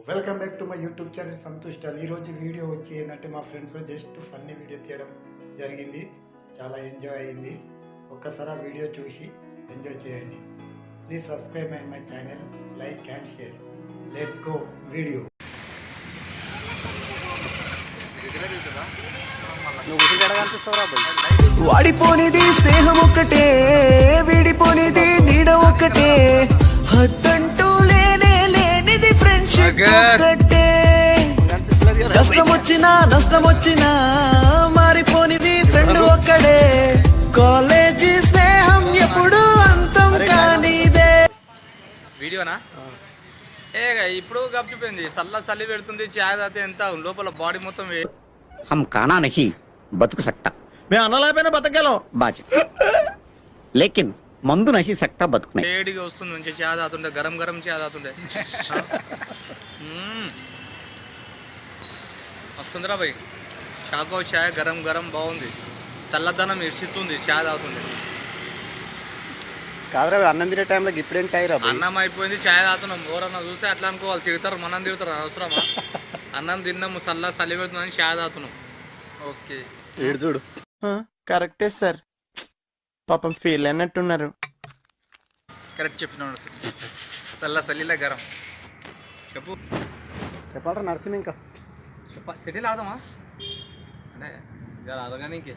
Welcome back to my YouTube channel Santosh tall. ఈరోజు video వచ్చి ఏంటంటే మా ఫ్రెండ్స్ జస్ట్ ఫన్నీ వీడియో తీయడం జరిగింది. చాలా ఎంజాయ్ అయ్యింది. ఒక్కసారి ఆ వీడియో చూసి ఎంజాయ్ చేయండి. Please subscribe my channel, like and share. Let's go video. వాడిపోనిది స్నేహం ఒక్కటే, విడిపోనిది నీడ ఒక్కటే, హద్దంటూ లేనే లేనిది ఫ్రెండ్షిప్ ఒక్కటే. కష్టం వచ్చినా నష్టం వచ్చినా మారిపోనిది ఫ్రెండ్ ఒక్కడే. కాలేజీ స్నేహం ఎప్పుడు అంతం కానిదే. వీడియోనా ఇప్పుడు గప్పిపోయింది. చల్లి పెడుతుంది, చాయ్ తాగితే ఎంత లోపల బాడీ మొత్తం हम खाना नहीं बतक सकता, मैं అన్నలా పైన బతకగలం बाज लेकिन मंदु नहीं सकता बतक नहीं. వేడిగా వస్తుంది, మంచి చాయ్ తాగుతుండే, గరం గరం చాయ్ తాగుతుండే. వస్తుందిరా భయ్, షాకో చాయ్ గరం గరం బాగుంది. చల్లదనం ఇర్చిస్తుంది చాయ్ తాగుతుంది. కాదురా అన్నం తినే టైంలో ఇప్పుడేం చాయ్ రా? అన్నం అయిపోయింది, చాయ్ తాగుతున్నాం. ఎవరన్నా చూస్తే అట్లా అనుకోవాలి, తిడతారు, మనం తిడతారు. అవసరమా? అన్నం తిన్నాము, చలి పెడుతుందని చాయ్ తాగుతున్నాం. ఓకే ఏడు చూడు. కరెక్టే సార్, పాపం ఫీల్ అన్నట్టున్నారు. కరెక్ట్ చెప్పినాడు. చల్లిలా గరం. చెప్పు చెప్పాలరా నరసింహ. ఇంకా సిటీలో ఆడదామా అంటే ఆడగానే ఇంకే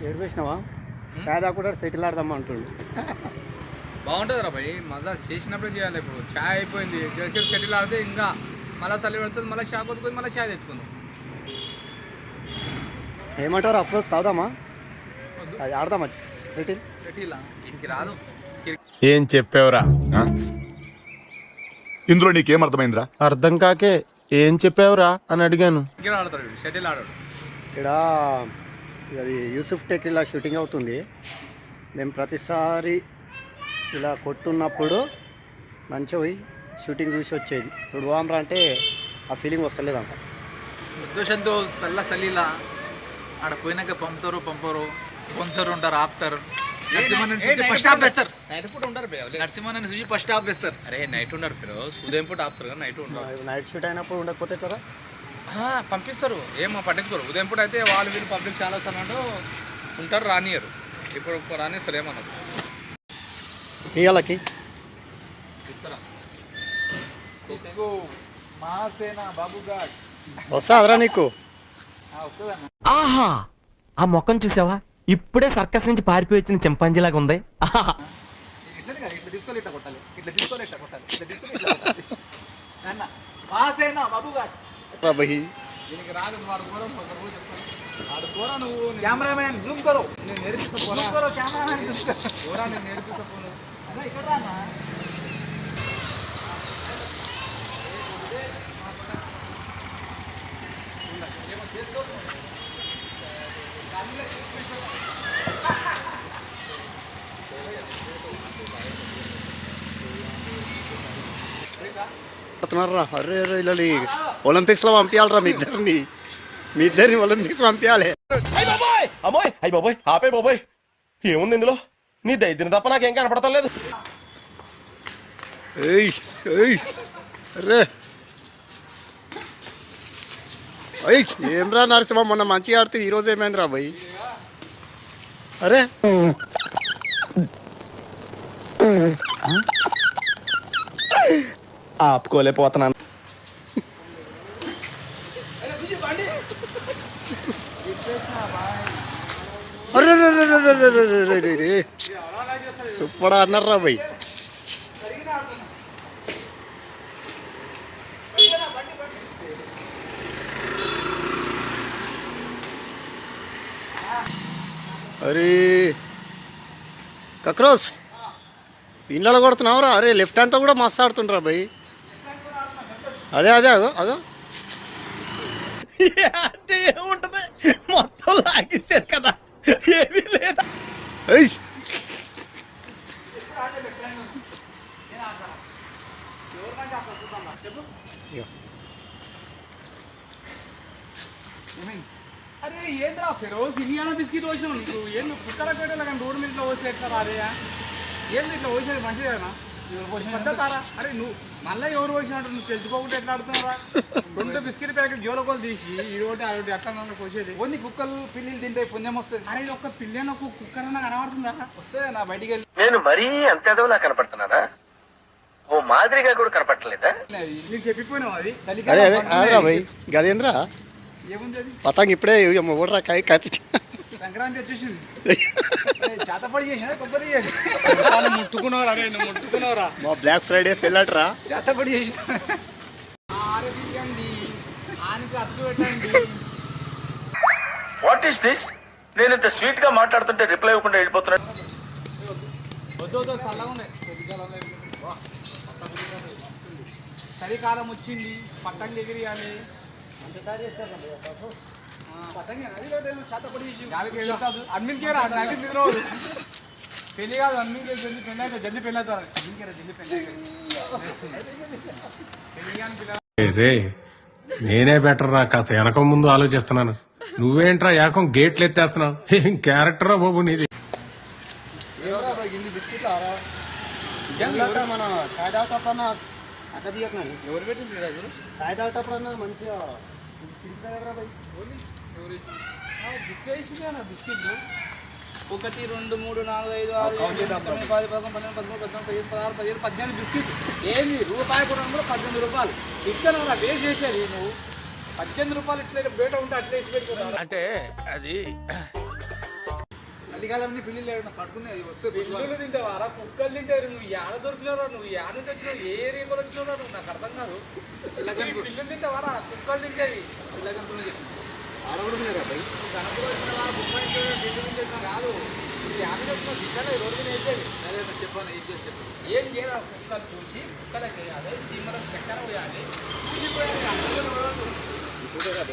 ఏడు చూసినావా? చాయ్ తాకుండా సెటిల్ ఆడదామా అంటుండు. బాగుంటుంది రా భయ్, మళ్ళా చేసినప్పుడే చేయాలి. ఇప్పుడు చాయ్ అయిపోయింది, జర్సేపు సెటిల్ ఆడితే ఇంకా మళ్ళీ చలి పెడుతుంది, మళ్ళీ షాక్ వస్తుంది, మళ్ళీ చాయ్ తెచ్చుకుందాం. ఏమంటారు? అప్రోచ్ తాగుదామా? అది ఆడదామా సెటిల్? సెటిలా ఇంటికి రాదు. ఏం చెప్పావురా? ఇందులో నీకేం అర్థమైందిరా? అర్థం కాకే ఏం చెప్పావురా అని అడిగాను. ఇక్కడ ఆడతాడు, షటిల్ ఆడాడు. ఇక్కడ అది యూసుఫ్ టెక్ ఇలా షూటింగ్ అవుతుంది. మేము ప్రతిసారి ఇలా కొట్టున్నప్పుడు మంచిగా పోయి షూటింగ్ చూసి వచ్చేది. ఇప్పుడు వామరా అంటే ఆ ఫీలింగ్ వస్తలేదంట. ఉద్దేశంతో చల్లిలా ఆడ పోయినాక పంపరు, స్పాన్సర్ ఉంటారు, ఆపుతారు. ఫస్ట్ ఆపేస్తారు. నైట్ పూట ఉంటారు, నరసింహన్ చూసి ఫస్ట్ ఆపేస్తారు. అరే నైట్ ఉండరు ఫిరోజ్, ఉదయం పూట ఆపుతారు కదా, నైట్ ఉండరు. నైట్ షూట్ అయినప్పుడు ఉండకపోతే కదా పంపిస్తారు, ఏమో పట్టించుకోరు. ఉదయం పూట అయితే వాళ్ళు వీళ్ళు పబ్లిక్ చాలా వస్తున్నట్టు ఉంటారు, రానియరు. ఇప్పుడు రానిస్తారు, ఏమన్నారు ఇయ్యాలకి వస్తుందిరా నీకు? ఆహా, ఆ మొక్కను చూసావా? ఇప్పుడే సర్కస్ నుంచి పారిపోయి వచ్చిన చింపాంజీలాగా ఉంది. కెమెరామెన్ జూమ్ కరో, నేను నేర్పిస్తా. అరే అరే ఇలా ఒలింపిక్స్లో పంపించాలరా మీ ఇద్దరిని ఒలింపిక్స్ పంపించాలి. అమ్మోయ్ అయ్యి బాబోయ్, ఆపే బాబోయ్, ఏముంది ఇందులో? నీ దైద్యం తప్ప నాకేం కనపడతలేదు. అరే ఏమ్రా నరసింహ, మొన్న మంచిగా ఆడితే ఈరోజు ఏమైందిరా భయ్? అరే ఆపుకోలేకపోతున్నాను. అరే సూపర్ అన్నారా భయ్. అరే కక్రోస్ ఇళ్ళలో కొడుతున్నావురా? అరే లెఫ్ట్ హ్యాండ్తో కూడా మస్తు ఆడుతుండ్రా భయ్. అదే అగో అగో అంటే ఏముంటది, మొత్తం లాగేశారు కదా, ఏమీ లేదా? అరే ఏంద్రా ఫిరోజ్, ఇన్ని బిస్కెట్ వచ్చినావు నీకు? ఏం కుక్కల పెట్టాలి కానీ రోడ్డు మీద ఇట్లా వస్తే ఎట్లా? అరే ఏంది ఇట్లా వచ్చేది మంచిదేనా? ఎవరు పోసినారా? అరే నువ్వు మళ్ళీ ఎవరు పోసినట్టు నువ్వు తెలుసుకోకుండా ఎట్లా ఆడుతున్నారా? 2 బిస్కెట్ ప్యాకెట్ జోలకోలు తీసి ఇడోటి అదొకటి ఎట్లా నన్ను కోసేది. కొన్ని కుక్కలు పిల్లిలు తింటే పుణ్యం వస్తుంది. అరే ఒక పిల్లని ఒక కుక్కరన్నా కనబడుతుందా? వస్తే నా బయటికి వెళ్ళి నేను మరీ అంత ఎదవలా కనపడుతున్నారా? ఓ మాదిరిగా కూడా కనపడలేదా? నీకు చెప్పిపోయినావు అది అరే అదే ఆరా భయ్ గదేంద్ర ఏముంది అది పతంగ్ ఇప్పుడే ఓడరా కాయ కచ్చి సంక్రాంతి వచ్చేసింది. చేతపడి చేసినా కొబ్బరి చేసి ముట్టుకున్నావురా? అరే నువ్వు ముట్టుకున్నావురా? మా బ్లాక్ ఫ్రైడే సెల్లట్రా చేతపడి చేసిన ఆరబియ్యండి ఆనికి అచ్చు పెట్టండి. What is this? నేను ఇంత స్వీట్ గా మాట్లాడుతుంటే రిప్లై ఇవ్వకుండా వెళ్ళిపోతున్నాడు. వద్దు వద్దు చల్లగా ఉన్నాయి. చలికాలం వచ్చింది, పట్టంగి ఎగిరియాలి. అన్నింటికే రా, నాకు తిరగదు. పెళ్లి కాదు అన్నింటికే జల్ది పెళ్ళి అయితే జల్ది పెళ్ళి అవుతారు. జల్ది పెళ్ళి రే నేనే బెటర్ రా, కాస్త వెనక ముందు ఆలోచిస్తున్నాను. నువ్వేంట్రా ఏకం గేట్లు ఎత్తేస్తున్నావు? ఏం క్యారెక్టర్ రా బాబు నీది. బిస్కెట్లు ఆరా మన చాయ్ తాగేటప్పుడన్నా అక్క తీయకున్నాను. ఎవరు పెట్టింది రాజు? చాయ్ తాగేటప్పుడన్నా మంచిగా తింటున్నా భయ్. బిస్కెట్లు 1 2 3 4 5 6 7 8 9 10 11 12 13 14 15 16 17 18 బిస్కెట్. ఏంది రూపాయి కూడా 18 రూపాయలు ఇట్లా వేస్ట్ చేసేది. నువ్వు 18 రూపాయలు ఇట్లా బయట ఉంటే అట్లా ఇచ్చి పెట్టుకున్నావు. అంటే అది చలికాలం పిల్లలు పడుకునేది వస్తే పిల్లలు తింటావారా? కుక్కలు తింటారు. నువ్వు ఏడ దొరికినారా? నువ్వు ఏడ నుంచి వచ్చినావు? ఏ రేపలు వచ్చినారా? నువ్వు నాకు అర్థం కాదు. పిల్లలు తింటావారా? కుక్కలు తింటాయి. ఆడకూడదు గణపతి వచ్చిన బుక్ కాదు. యాభై వచ్చిన దిశాలు రోడ్డు మీద వేసేది. అదే చెప్పాను. ఏం చేసి చెప్పాను. ఏం చేయాలి? కుక్కలు చూసి కుక్కలకి వేయాలి, సీమలకు చక్కెర వేయాలి, చూసి పోయాలి.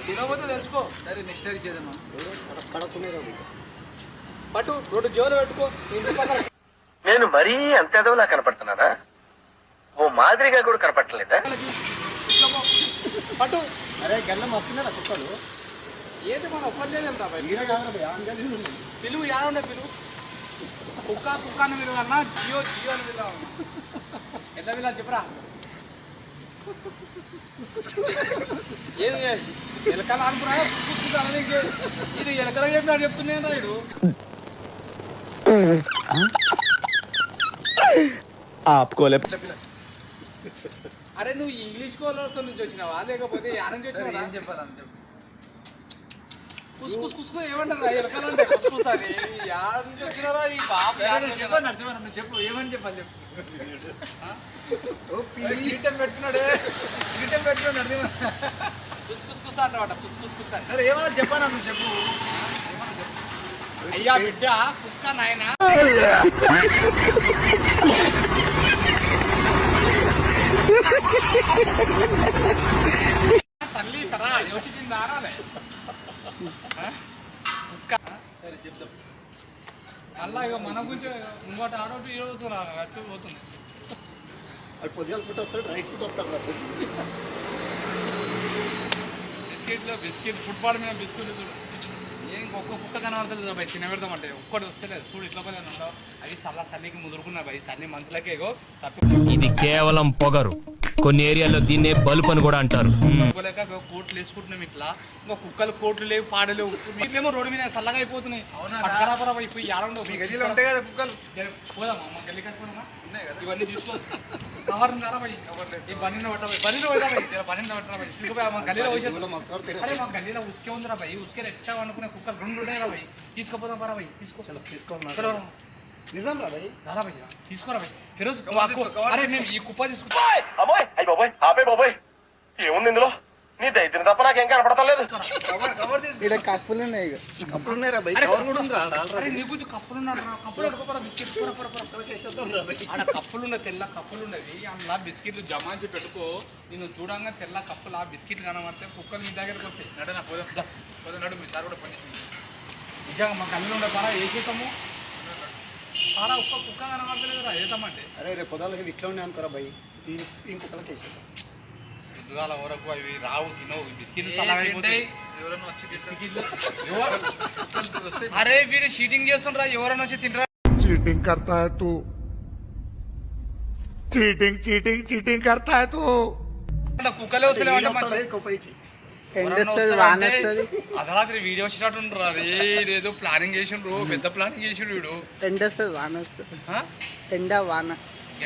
తినకపోతే తెలుసుకో. సరే నెక్స్ట్ సారి చేద్దాం. కడుక్కునేరా పట్టు 2 జోలు పెట్టుకో. ఇంటి పక్కన నేను మరీ అంత ఎదవలా కనపడుతున్నారా? ఓ మాదిరిగా కూడా కనపడలేదా? పట్టు. అరే గల్ల మస్తున్నారా కుక్కలు? ఏది మనం ఒక్కర్లేదంటా ఈడ కాదురా భయ్, ఆంగల్ ఉంది. పిలువు ఏడుండే పిలువు. కుక్క కుక్క అని పిలవన్నా, జియో జియో అని పిలవన్నా. ఎట్లా పిలవాలి చెప్పరా? ఏది ఎలకలు అనుకున్నా ఇది ఎలకల చెప్పినాడు చెప్తున్నాను రాయుడు. ఆపుకోలే. అరే నువ్వు ఇంగ్లీష్ కోలతో నుంచి వచ్చినావా లేకపోతే యానం నుంచి వచ్చినావా? ఏం చెప్పాలని చెప్పు. కుస్ కుస్ ఏమంటారు? ఎలకలు అంటే కుస్ కుస్ అని యాడ నుంచి వచ్చినారా? ఈ బాబు నరసింహ నువ్వు చెప్పు. ఏమని చెప్పాలి చెప్పు. గీటం పెట్టుకున్నాడే, గీటం పెట్టుకున్నాడు నరసింహ. కుస్ కుస్ కుస్ అంటావట. కుస్ కుస్ కుస్ అని. సరే ఏమన్నా చెప్పానా? నువ్వు చెప్పు. అయ్యా బిడ్డ కుక్క నాయన తల్లి తరా యోచించింది ఆరాలే కుక్క. సరే చెప్తాం. మళ్ళా ఇక మన గురించి ఇంకోటి ఆడోటి ఈడవుతున్నా అట్టు పోతుంది. అది పొద్దుగాల ఫుడ్ వస్తాడు, రైట్ ఫుడ్ వస్తాడు. బిస్కెట్ ఫుట్బాల్ మీద బిస్కెట్లు చూడు. ఏం ఒక్క కుక్క కనబడతలేదు భయ్. తినబెడతామంటే ఒక్కటి వస్తలేదు. చూడు ఇట్లా పని ఉండవు. అవి చల్లికి ముదురుకున్నా భయ్. చల్లి మనుషులకే తట్టు. ఇది కేవలం పొగరు. కొన్ని ఏరియాల్లో దీన్నే బలుపు అని కూడా అంటారు. లేక కోట్లు వేసుకుంటున్నాం ఇట్లా. ఇంకా కుక్కలు కోట్లు లేవు, పాడలేవు. మీకేమో రోడ్డు మీద చల్లగా అయిపోతున్నాయి. పట్టరాపరా అయిపోయి ఆడంలో మీ గదిలో ఉంటాయి కదా కుక్కలు. పోదామా మా గల్లి కట్టుకున్నా? ఇవన్నీ తీసుకోవచ్చు. కవర్ ఉన్నారా భయ్? ఈ బన్నీలో పట్టా బన్నీలో పట్టా బన్నీలో పట్టరా భయ్. తీసుకుపోయా మా గల్లీలో వచ్చేది. అరే మా గల్లీలో ఉసుకే ఉందిరా భయ్. ఉసుకే తెచ్చా అనుకునే కుక్కలు 2 ఉన్నాయి రా భయ్. తీసుకోపోదాం పరా భయ్. తీసుకో నిజం రా భయ్. రారా భయ్. తీసుకోరా భయ్. ఫిరోజ్ అరే మేము ఈ కుప్ప తీసుకుంటా. అమ్మాయి అయ్యి బాబోయ్, ఆపే బాబోయ్. ఏముంది ఇందులో? నీ దైద్యం తప్ప నాకేం కనపడతలేదు. ఇక్కడ కప్పులు ఉన్నాయి. కప్పులు ఉన్నాయి రా భయ్. కవర్ కూడా ఉంది రా. అరే నీ గురించి కప్పులు ఉన్నాడు. కప్పులు అడుకోరా బిస్కెట్. ఆడ కప్పులు ఉన్నాయి, తెల్ల కప్పులు ఉన్నది. అందులో బిస్కెట్లు జమాంచి పెట్టుకో. నేను చూడంగా తెల్ల కప్పులు ఆ బిస్కెట్లు కనబడితే కుక్కలు మీ దగ్గరకు వస్తాయి. నడు పోదాం నడు. మీ సార్ కూడా పని నిజంగా మా కళ్ళు ఉండే పారా వేసేసాము. పారా ఒక్క కుక్క కనబడతలేదు రా. వేసామంటే అరే రేపు పొదాలకి ఇట్లా ఉన్నాయి అనుకోరా భయ్. ఇంకొకరికి వేసేద్దాం. పొద్దుగాల వరకు అవి రావు తినవు. బిస్కెట్లు అరే వీడు చీటింగ్ చేస్తుండ్రా. ఎవరైనా వచ్చి తినరా? चीटिंग करता है तू కుక్కలే వస్తలేమంటే మంచి ఎండొస్తుంది వాన వస్తుంది అర్ధరాత్రి వీడియో వచ్చినట్టుంటారు అరే ఏదో ప్లానింగ్ చేసిండ్రు పెద్ద ప్లానింగ్ చేసిండ్రు వీడు ఎండొస్తుంది వాన వస్తుంది ఆ? ఎండ వాన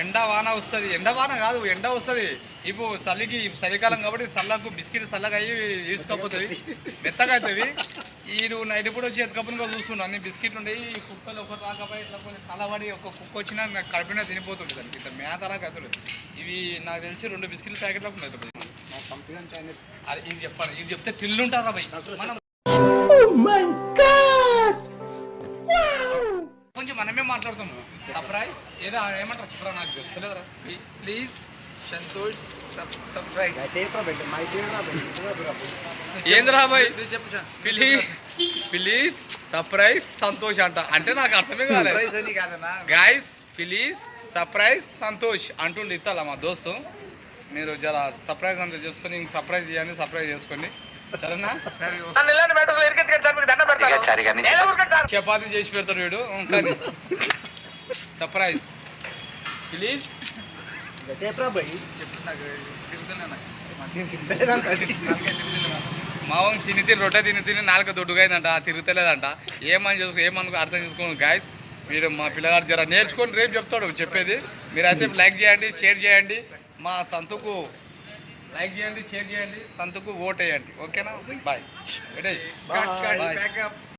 ఎండ వాన వస్తుంది ఎండ వాన కాదు ఎండ వస్తుంది ఇప్పుడు చలికి చలికాలం కాబట్టి చల్లకు బిస్కెట్ చల్లగా అయ్యి ఈడ్చుకపోతుంది మెత్తగా అవుతుంది ఈడు నైట్ కూడా వచ్చి ఎత్తుకపోయిన చూస్తుండ్రు అన్ని బిస్కెట్లు ఉండేవి ఈ కుక్కలు ఒకరు రాకపోయి ఇట్లా కొంచెం తలబడి ఒక కుక్క వచ్చినా నాకు కడుపున తినిపోతుంది దానికి ఇట్లా మేతలా కదులు ఇవి నాకు తెలిసి 2 బిస్కెట్ ప్యాకెట్లకు ఉన్నాయి అది ఇది చెప్పాలి ఇది చెప్తే తిల్లుంటారా భయ్ మనం కొంచెం మనమే మాట్లాడుతాము సర్ప్రైజ్ ఏదో ఏమంటారు చెప్పరా నాకు తెలుస్తలేదురా ప్లీజ్ సంతోష్ సర్ప్రైజ్ ఏంద్రా boy please please surprise Santosh అంట అంటే నాకు అర్థమే కాలేదు గాయస్ ప్లీజ్ సర్ప్రైజ్ సంతోష్ అంటుండే ఇస్తాలా మా దోస్తు మీరు జర సర్ప్రైజ్ అంతా చేసుకొని ఇంక సర్ప్రైజ్ చేయండి సర్ప్రైజ్ చేసుకోండి సరేనా చపాతీ చేసి పెడతారు వీడు కానీ సర్ప్రైజ్ ప్లీజ్ మామూలు తిని రొట్టె తిని నాలుక దొడ్డుగా అయిందంట తిరుగుతలేదంట ఏమనుకో అర్థం చేసుకోండి గాయస్ మీరు మా పిల్లగారు జర నేర్చుకొని రేపు చెప్తాడు చెప్పేది మీరైతే లైక్ చేయండి షేర్ చేయండి మా సంతుకు లైక్ చేయండి షేర్ చేయండి సంతుకు ఓట్ వేయండి ఓకేనా బాయ్ బాయ్